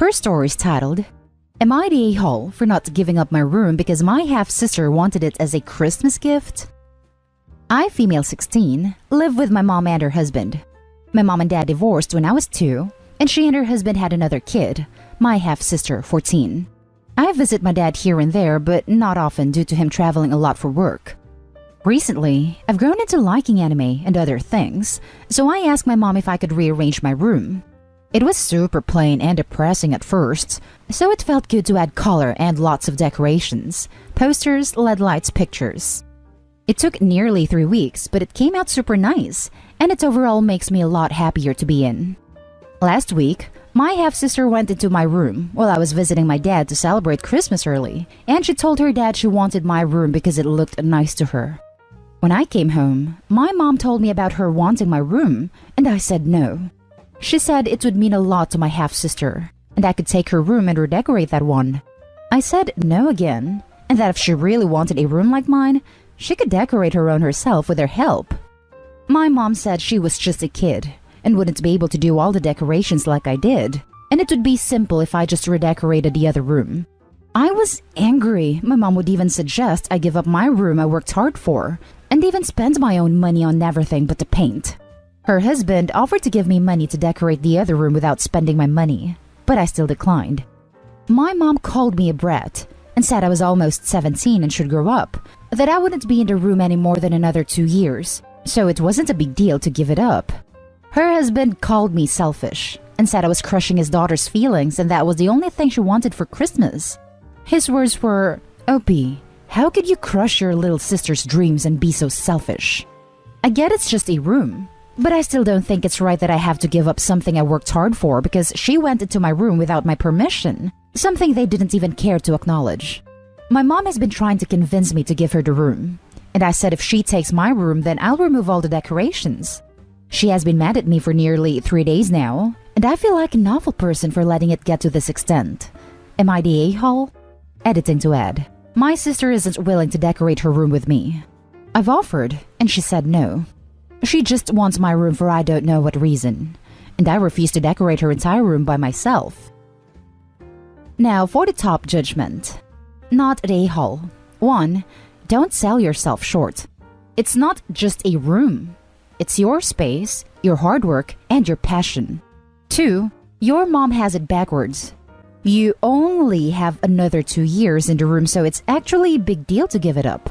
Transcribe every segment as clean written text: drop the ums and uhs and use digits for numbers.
First story is titled, Am I the a-hole for not giving up my room because my half-sister wanted it as a Christmas gift? I, female 16, live with my mom and her husband. My mom and dad divorced when I was 2, and she and her husband had another kid, my half-sister, 14. I visit my dad here and there, but not often due to him traveling a lot for work. Recently, I've grown into liking anime and other things, so I asked my mom if I could rearrange my room. It was super plain and depressing at first, so it felt good to add color and lots of decorations, posters, LED lights, pictures. It took nearly 3 weeks, but it came out super nice, and it overall makes me a lot happier to be in. Last week, my half-sister went into my room while I was visiting my dad to celebrate Christmas early, and she told her dad she wanted my room because it looked nice to her. When I came home, my mom told me about her wanting my room, and I said no. She said it would mean a lot to my half-sister, and I could take her room and redecorate that one. I said no again, and that if she really wanted a room like mine, she could decorate her own herself with their help. My mom said she was just a kid and wouldn't be able to do all the decorations like I did, and it would be simple if I just redecorated the other room. I was angry. My mom would even suggest I give up my room I worked hard for, and even spend my own money on everything but the paint. Her husband offered to give me money to decorate the other room without spending my money, but I still declined. My mom called me a brat and said I was almost 17 and should grow up, that I wouldn't be in the room any more than another 2 years, so it wasn't a big deal to give it up. Her husband called me selfish and said I was crushing his daughter's feelings and that was the only thing she wanted for Christmas. His words were, "Opie, how could you crush your little sister's dreams and be so selfish? I get it's just a room, but I still don't think it's right that I have to give up something I worked hard for because she went into my room without my permission, something they didn't even care to acknowledge." My mom has been trying to convince me to give her the room, and I said if she takes my room then I'll remove all the decorations. She has been mad at me for nearly 3 days now, and I feel like an awful person for letting it get to this extent. Am I the a-hole? Editing to add, my sister isn't willing to decorate her room with me. I've offered, and she said no. She just wants my room for I don't know what reason, and I refuse to decorate her entire room by myself. Now for the top judgment. Not the a-hole. 1. Don't sell yourself short. It's not just a room. It's your space, your hard work, and your passion. 2. Your mom has it backwards. You only have another 2 years in the room, so it's actually a big deal to give it up.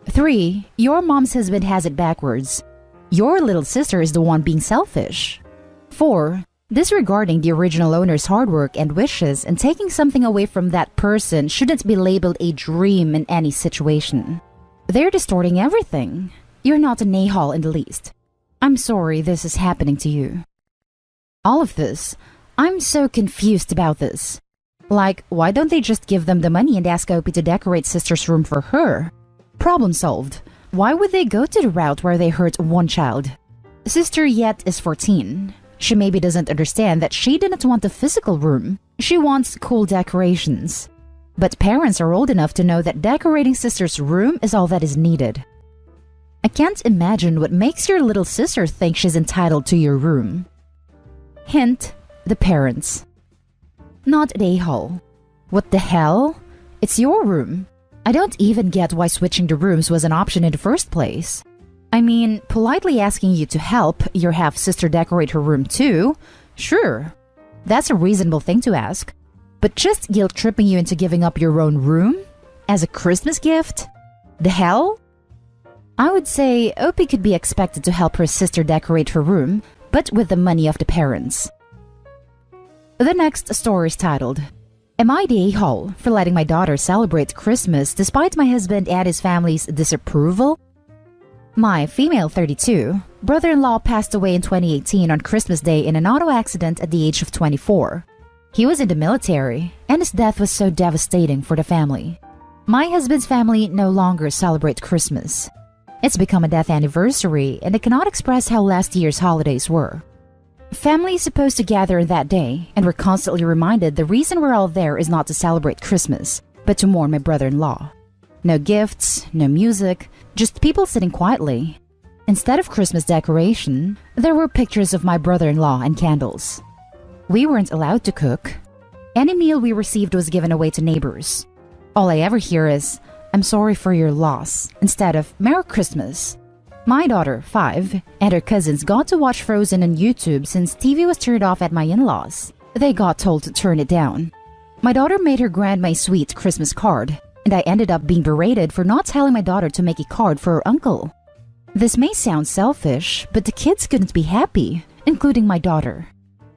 3. Your mom's husband has it backwards. Your little sister is the one being selfish. 4. Disregarding the original owner's hard work and wishes and taking something away from that person shouldn't be labeled a dream in any situation. They're distorting everything. You're not an a-hole in the least. I'm sorry this is happening to you. All of this, I'm so confused about this. Like, why don't they just give them the money and ask Opie to decorate sister's room for her? Problem solved. Why would they go to the route where they hurt one child? Sister Yet is 14. She maybe doesn't understand that she didn't want a physical room. She wants cool decorations. But parents are old enough to know that decorating sister's room is all that is needed. I can't imagine what makes your little sister think she's entitled to your room. Hint, the parents. Not the a-hole. What the hell? It's your room. I don't even get why switching the rooms was an option in the first place. I mean, politely asking you to help your half-sister decorate her room too? Sure, that's a reasonable thing to ask. But just guilt-tripping you into giving up your own room? As a Christmas gift? The hell? I would say Opie could be expected to help her sister decorate her room, but with the money of the parents. The next story is titled, Am I the a-hole for letting my daughter celebrate Christmas despite my husband and his family's disapproval? My female 32 brother-in-law passed away in 2018 on Christmas Day in an auto accident at the age of 24. He was in the military, and his death was so devastating for the family. My husband's family no longer celebrate Christmas. It's become a death anniversary, and they cannot express how last year's holidays were. Family is supposed to gather on that day, and we're constantly reminded the reason we're all there is not to celebrate Christmas, but to mourn my brother-in-law. No gifts, no music, just people sitting quietly. Instead of Christmas decoration, there were pictures of my brother-in-law and candles. We weren't allowed to cook. Any meal we received was given away to neighbors. All I ever hear is, "I'm sorry for your loss," instead of "Merry Christmas." My daughter, 5, and her cousins got to watch Frozen on YouTube since TV was turned off at my in-laws. They got told to turn it down. My daughter made her grandma a sweet Christmas card, and I ended up being berated for not telling my daughter to make a card for her uncle. This may sound selfish, but the kids couldn't be happy, including my daughter.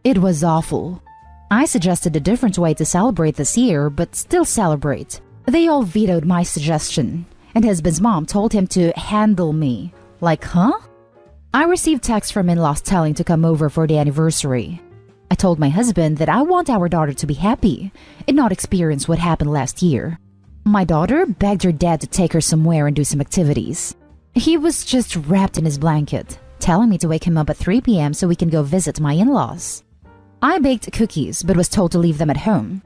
It was awful. I suggested a different way to celebrate this year, but still celebrate. They all vetoed my suggestion, and husband's mom told him to handle me. Like, huh? I received texts from in-laws telling to come over for the anniversary. I told my husband that I want our daughter to be happy and not experience what happened last year. My daughter begged her dad to take her somewhere and do some activities. He was just wrapped in his blanket, telling me to wake him up at 3 p.m. so we can go visit my in-laws. I baked cookies but was told to leave them at home.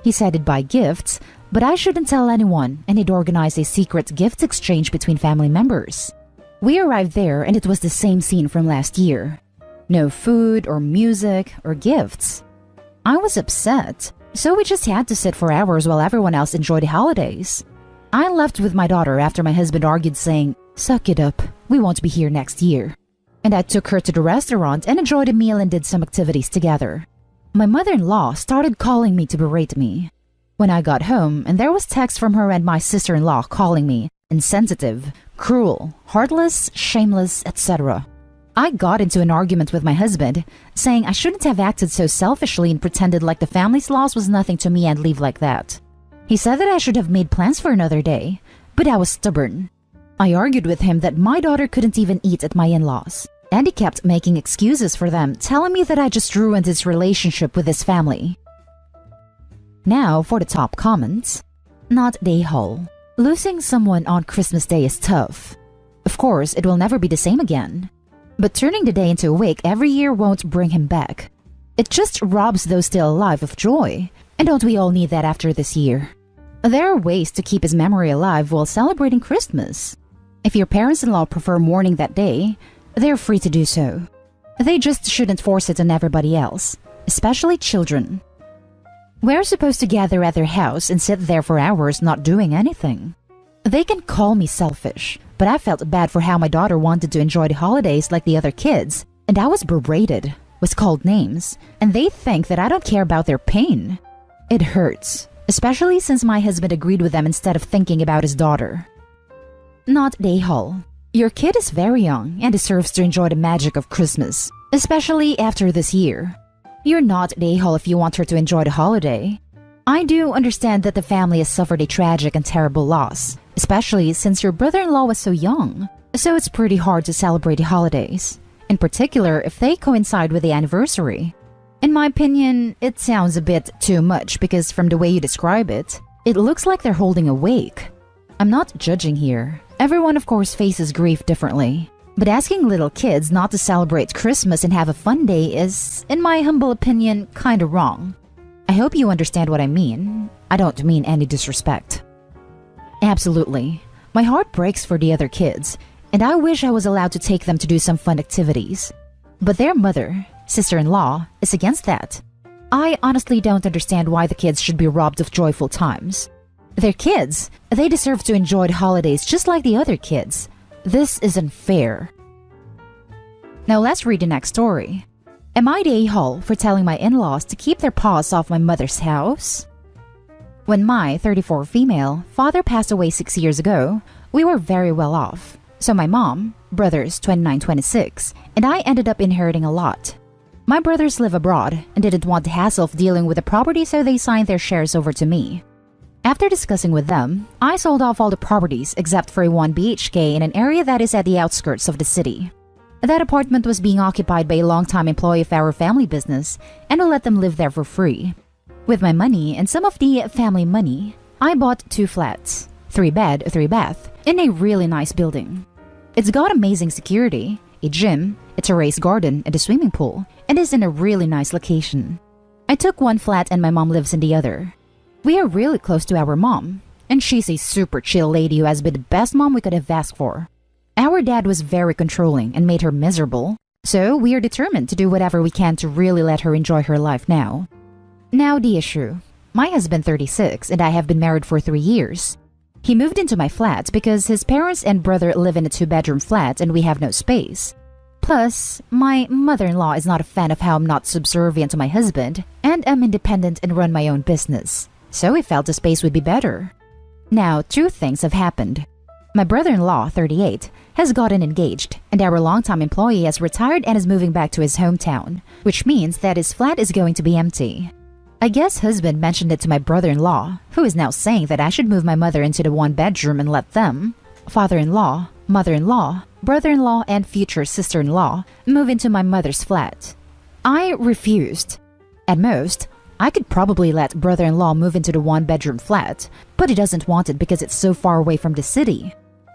He said he'd buy gifts, but I shouldn't tell anyone, and he'd organize a secret gift exchange between family members. We arrived there and it was the same scene from last year. No food or music or gifts. I was upset, so we just had to sit for hours while everyone else enjoyed the holidays. I left with my daughter after my husband argued, saying, "Suck it up, we won't be here next year." And I took her to the restaurant and enjoyed a meal and did some activities together. My mother-in-law started calling me to berate me. When I got home, and there was text from her and my sister-in-law calling me insensitive, cruel, heartless, shameless, etc. I got into an argument with my husband, saying I shouldn't have acted so selfishly and pretended like the family's loss was nothing to me and leave like that. He said that I should have made plans for another day, but I was stubborn. I argued with him that my daughter couldn't even eat at my in-laws, and he kept making excuses for them, telling me that I just ruined his relationship with his family. Now for the top comments. Not the whole. Losing someone on Christmas Day is tough. Of course, it will never be the same again. But turning the day into a week every year won't bring him back. It just robs those still alive of joy. And don't we all need that after this year? There are ways to keep his memory alive while celebrating Christmas. If your parents-in-law prefer mourning that day, they're free to do so. They just shouldn't force it on everybody else, especially children. We're supposed to gather at their house and sit there for hours not doing anything. They can call me selfish, but I felt bad for how my daughter wanted to enjoy the holidays like the other kids, and I was berated, was called names, and they think that I don't care about their pain. It hurts, especially since my husband agreed with them instead of thinking about his daughter. Not Dayhall. Your kid is very young and deserves to enjoy the magic of Christmas, especially after this year. You're not Dayhall if you want her to enjoy the holiday. I do understand that the family has suffered a tragic and terrible loss, especially since your brother-in-law was so young, so it's pretty hard to celebrate the holidays, in particular if they coincide with the anniversary. In my opinion, it sounds a bit too much because from the way you describe it, it looks like they're holding a wake. I'm not judging here. Everyone, of course, faces grief differently. But asking little kids not to celebrate Christmas and have a fun day is, in my humble opinion, kinda wrong. I hope you understand what I mean. I don't mean any disrespect. Absolutely. My heart breaks for the other kids, and I wish I was allowed to take them to do some fun activities. But their mother, sister-in-law, is against that. I honestly don't understand why the kids should be robbed of joyful times. They're kids. They deserve to enjoy the holidays just like the other kids. This isn't fair. Now let's read the next story. Am I the a-hole for telling my in-laws to keep their paws off my mother's house? When my 34 female father passed away 6 years ago, we were very well off. So my mom, brothers 29-26, and I ended up inheriting a lot. My brothers live abroad and didn't want the hassle of dealing with the property, so they signed their shares over to me. After discussing with them, I sold off all the properties except for a 1 BHK in an area that is at the outskirts of the city. That apartment was being occupied by a long-time employee of our family business, and we'll let them live there for free. With my money and some of the family money, I bought 2 flats, 3 bed, 3 bath, in a really nice building. It's got amazing security, a gym, a terrace garden, and a swimming pool, and is in a really nice location. I took 1 flat and my mom lives in the other. We are really close to our mom, and she's a super chill lady who has been the best mom we could have asked for. Our dad was very controlling and made her miserable, so we are determined to do whatever we can to really let her enjoy her life now. Now the issue. My husband 36 and I have been married for 3 years. He moved into my flat because his parents and brother live in a 2-bedroom flat and we have no space. Plus, my mother-in-law is not a fan of how I'm not subservient to my husband and am independent and run my own business. So we felt the space would be better. Now, 2 things have happened. My brother-in-law, 38, has gotten engaged, and our longtime employee has retired and is moving back to his hometown, which means that his flat is going to be empty. I guess husband mentioned it to my brother-in-law, who is now saying that I should move my mother into the 1-bedroom and let them, father-in-law, mother-in-law, brother-in-law, and future sister-in-law, move into my mother's flat. I refused. At most, I could probably let brother-in-law move into the 1-bedroom flat, but he doesn't want it because it's so far away from the city.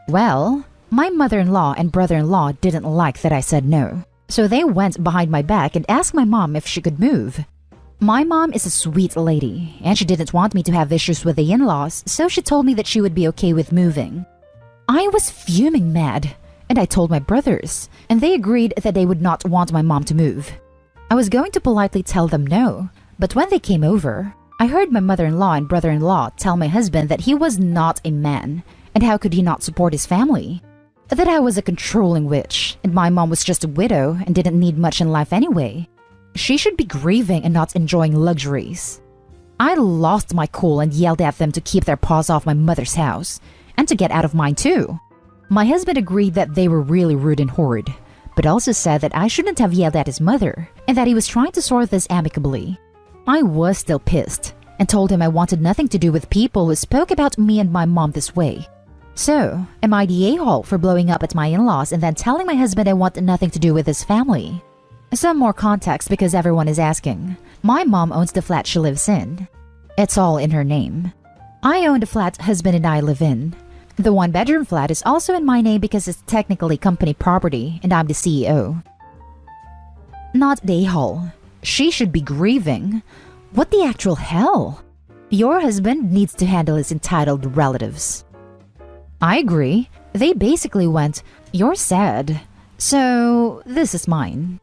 Well, my mother-in-law and brother-in-law didn't like that I said no, so they went behind my back and asked my mom if she could move. My mom is a sweet lady, and she didn't want me to have issues with the in-laws, so she told me that she would be okay with moving. I was fuming mad, and I told my brothers, and they agreed that they would not want my mom to move. I was going to politely tell them no, but when they came over, I heard my mother-in-law and brother-in-law tell my husband that he was not a man, and how could he not support his family? That I was a controlling witch, and my mom was just a widow and didn't need much in life anyway. She should be grieving and not enjoying luxuries. I lost my cool and yelled at them to keep their paws off my mother's house, and to get out of mine too. My husband agreed that they were really rude and horrid, but also said that I shouldn't have yelled at his mother, and that he was trying to sort this amicably. I was still pissed, and told him I wanted nothing to do with people who spoke about me and my mom this way. So, am I the a-hole for blowing up at my in-laws and then telling my husband I want nothing to do with his family? Some more context because everyone is asking. My mom owns the flat she lives in. It's all in her name. I own the flat husband and I live in. The 1-bedroom flat is also in my name because it's technically company property and I'm the CEO. Not the a-hole. She should be grieving. What the actual hell? Your husband needs to handle his entitled relatives. I agree. They basically went, "You're sad, so this is mine."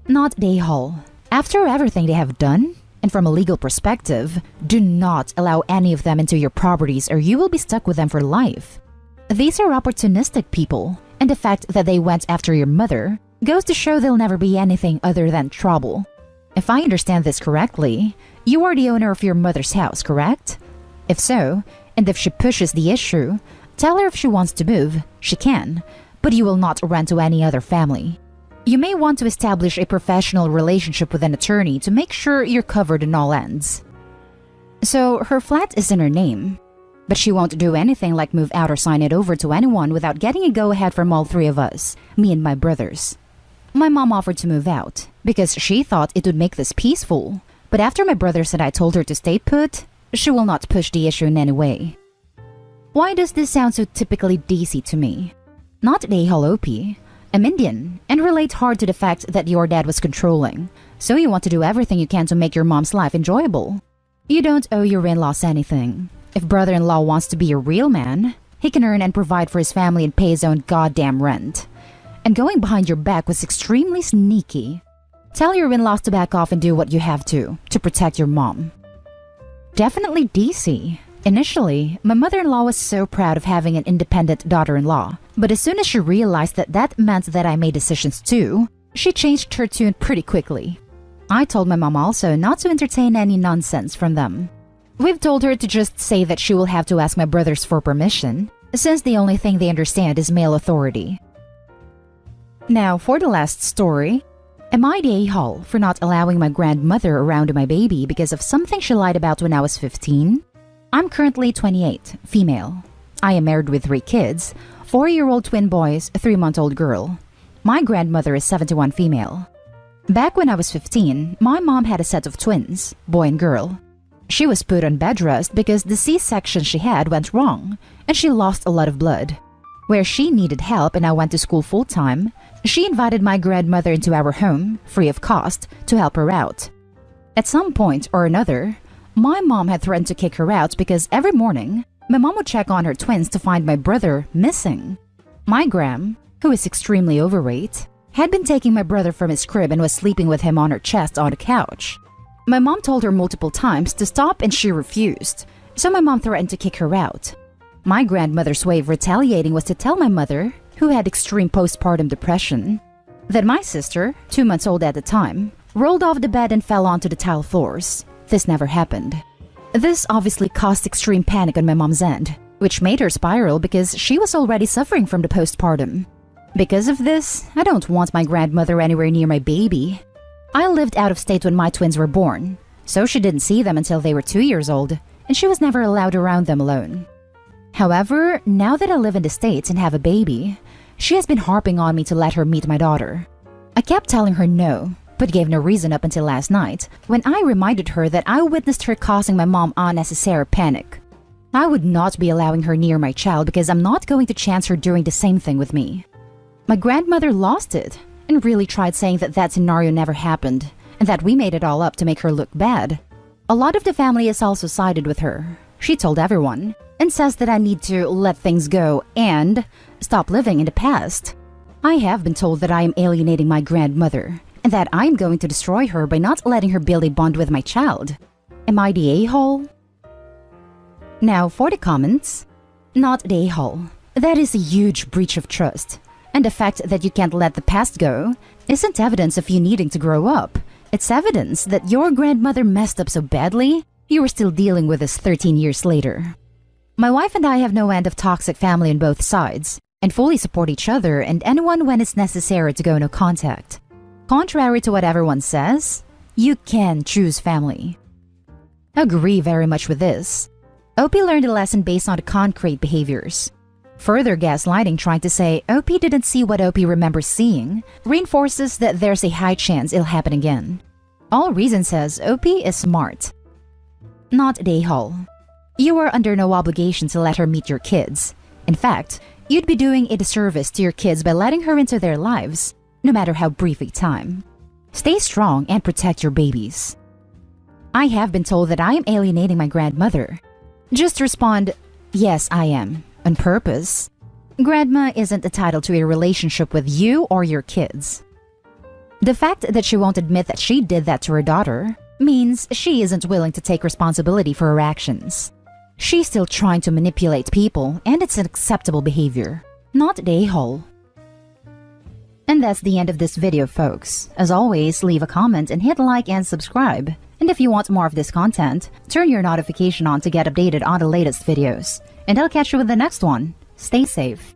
Not the a-hole. After everything they have done, and from a legal perspective, do not allow any of them into your properties or you will be stuck with them for life. These are opportunistic people, and the fact that they went after your mother goes to show they'll never be anything other than trouble. If I understand this correctly, you are the owner of your mother's house, correct? If so, and if she pushes the issue, tell her if she wants to move, she can, but you will not rent to any other family. You may want to establish a professional relationship with an attorney to make sure you're covered on all ends. So her flat is in her name, but she won't do anything like move out or sign it over to anyone without getting a go-ahead from all 3 of us, me and my brothers. My mom offered to move out because she thought it would make this peaceful, but after my brothers and I told her to stay put, she will not push the issue in any way. Why does this sound so typically DC to me? Not the Halopi. I'm Indian and relate hard to the fact that your dad was controlling, so you want to do everything you can to make your mom's life enjoyable. You don't owe your in-laws anything. If brother-in-law wants to be a real man, he can earn and provide for his family and pay his own goddamn rent. And going behind your back was extremely sneaky. Tell your in-laws to back off and do what you have to protect your mom. Definitely DC. Initially, my mother-in-law was so proud of having an independent daughter-in-law, but as soon as she realized that that meant that I made decisions too, she changed her tune pretty quickly. I told my mom also not to entertain any nonsense from them. We've told her to just say that she will have to ask my brothers for permission, since the only thing they understand is male authority. Now, for the last story, am I the a-hole for not allowing my grandmother around my baby because of something she lied about when I was 15? I'm currently 28, female. I am married with 3 kids, 4-year-old twin boys, a 3-month-old girl. My grandmother is 71, female. Back when I was 15, my mom had a set of twins, boy and girl. She was put on bed rest because the C-section she had went wrong, and she lost a lot of blood. Where she needed help and I went to school full-time, she invited my grandmother into our home, free of cost, to help her out. At some point or another, my mom had threatened to kick her out because every morning, my mom would check on her twins to find my brother missing. My gram, who is extremely overweight, had been taking my brother from his crib and was sleeping with him on her chest on the couch. My mom told her multiple times to stop and she refused, so my mom threatened to kick her out. My grandmother's way of retaliating was to tell my mother, who had extreme postpartum depression, that my sister, 2 months old at the time, rolled off the bed and fell onto the tile floors. This never happened. This obviously caused extreme panic on my mom's end, which made her spiral because she was already suffering from the postpartum. Because of this, I don't want my grandmother anywhere near my baby. I lived out of state when my twins were born, so she didn't see them until they were 2 years old, and she was never allowed around them alone. However, now that I live in the States and have a baby, she has been harping on me to let her meet my daughter. I kept telling her no, but gave no reason up until last night, when I reminded her that I witnessed her causing my mom unnecessary panic. I would not be allowing her near my child because I'm not going to chance her doing the same thing with me. My grandmother lost it and really tried saying that that scenario never happened and that we made it all up to make her look bad. A lot of the family has also sided with her. She told everyone and says that I need to let things go and stop living in the past. I have been told that I am alienating my grandmother and that I am going to destroy her by not letting her build a bond with my child. Am I the a-hole? Now for the comments. Not the a-hole. That is a huge breach of trust. And the fact that you can't let the past go isn't evidence of you needing to grow up. It's evidence that your grandmother messed up so badly, you are still dealing with this 13 years later. My wife and I have no end of toxic family on both sides, and fully support each other and anyone when it's necessary to go no contact. Contrary to what everyone says, you can choose family. Agree very much with this. OP learned a lesson based on the concrete behaviors. Further gaslighting trying to say OP didn't see what OP remembers seeing reinforces that there's a high chance it'll happen again. All reason says OP is smart. Not the a-hole. You are under no obligation to let her meet your kids. In fact, you'd be doing a disservice to your kids by letting her into their lives, no matter how brief a time. Stay strong and protect your babies. I have been told that I am alienating my grandmother. Just respond, yes, I am. On purpose. Grandma isn't entitled to a relationship with you or your kids. The fact that she won't admit that she did that to her daughter means she isn't willing to take responsibility for her actions. She's still trying to manipulate people, and it's an acceptable behavior, not the a-hole. And that's the end of this video, folks. As always, leave a comment and hit like and subscribe. And if you want more of this content, turn your notification on to get updated on the latest videos. And I'll catch you with the next one. Stay safe.